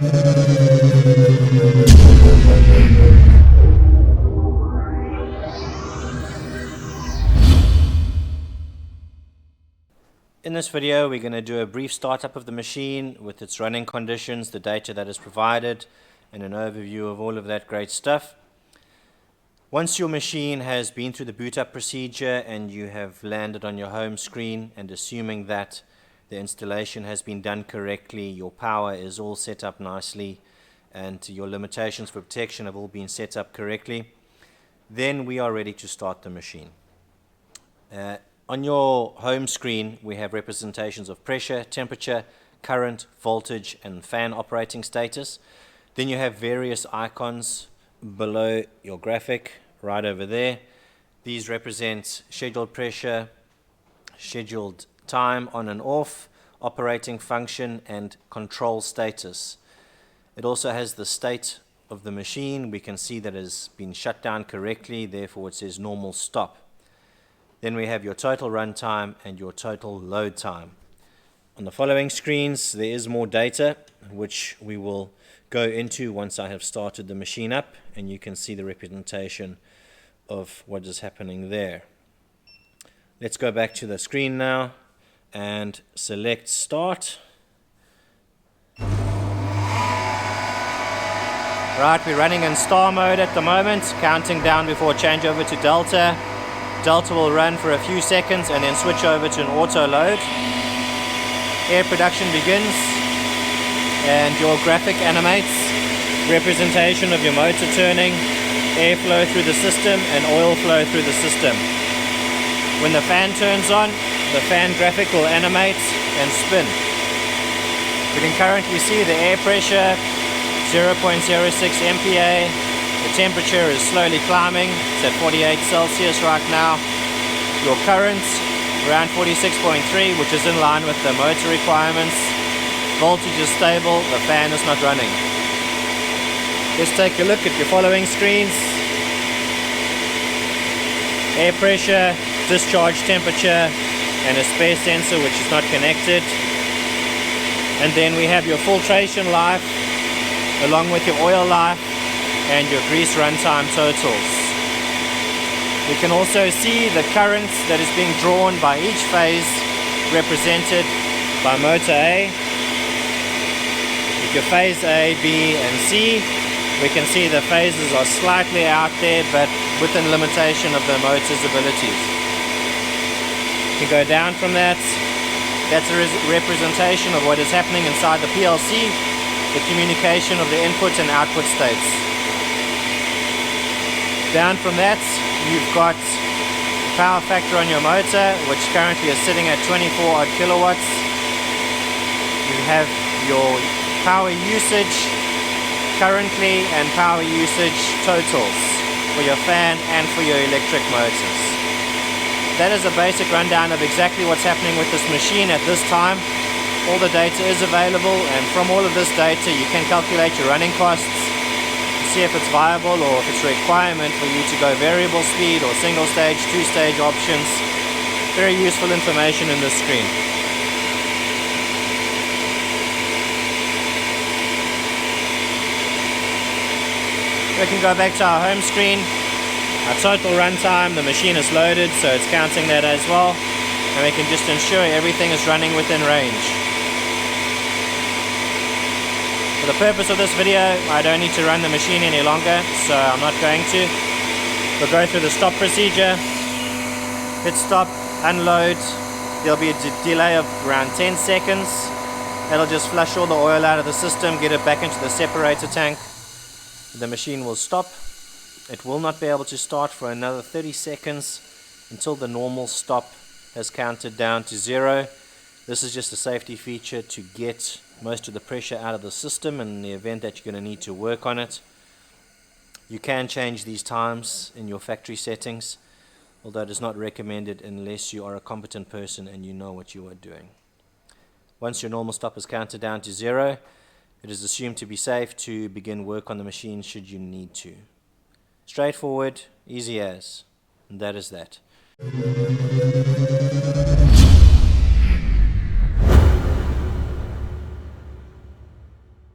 In this video, we're going to do a brief startup of the machine with its running conditions, the data that is provided, and an overview of all of that great stuff. Once your machine has been through the boot up procedure and you have landed on your home screen, and assuming that the installation has been done correctly, your power is all set up nicely, and your limitations for protection have all been set up correctly, then we are ready to start the machine. On your home screen, we have representations of pressure, temperature, current, voltage, and fan operating status. Then you have various icons below your graphic, right over there. These represent scheduled pressure, scheduled time on and off, operating function, and control status. It also has the state of the machine. We can see that it has been shut down correctly, therefore it says normal stop. Then we have your total run time and your total load time. On the following screens, there is more data, which we will go into once I have started the machine up, and you can see the representation of what is happening there. Let's go back to the screen now and select Start. Right, we're running in star mode at the moment, counting down before changeover to Delta. Delta will run for a few seconds and then switch over to an auto load. Air production begins and your graphic animates representation of your motor turning, airflow through the system and oil flow through the system. When the fan turns on, the fan graphic will animate and spin. We can currently see the air pressure 0.06 MPa. The temperature is slowly climbing. It's at 48 Celsius right now. Your current around 46.3, which is in line with the motor requirements. Voltage is stable, the fan is not running. Let's take a look at your following screens. Air pressure, discharge temperature, and a spare sensor which is not connected. And then we have your filtration life, along with your oil life, and your grease runtime totals. We can also see the current that is being drawn by each phase, represented by motor A. With your phase A, B, and C, we can see the phases are slightly out there, but within limitation of the motor's abilities. You can go down from that. That's a representation of what is happening inside the PLC, the communication of the input and output states. Down from that, you've got power factor on your motor, which currently is sitting at 24 odd kilowatts. You have your power usage currently and power usage totals for your fan and for your electric motors. That is a basic rundown of exactly what's happening with this machine at this time. All the data is available, and from all of this data you can calculate your running costs, see if it's viable or if it's a requirement for you to go variable speed or single stage, two-stage options. Very useful information in this screen. We can go back to our home screen. Our total runtime, the machine is loaded, so it's counting that as well. And we can just ensure everything is running within range. For the purpose of this video, I don't need to run the machine any longer, so I'm not going to. We'll go through the stop procedure. Hit stop, unload. There'll be a delay of around 10 seconds. That'll just flush all the oil out of the system, get it back into the separator tank. The machine will stop. It will not be able to start for another 30 seconds until the normal stop has counted down to 0. This is just a safety feature to get most of the pressure out of the system in the event that you're going to need to work on it. You can change these times in your factory settings, although it is not recommended unless you are a competent person and you know what you are doing. Once your normal stop is counted down to 0, it is assumed to be safe to begin work on the machine should you need to. Straightforward, easy as, and that is that.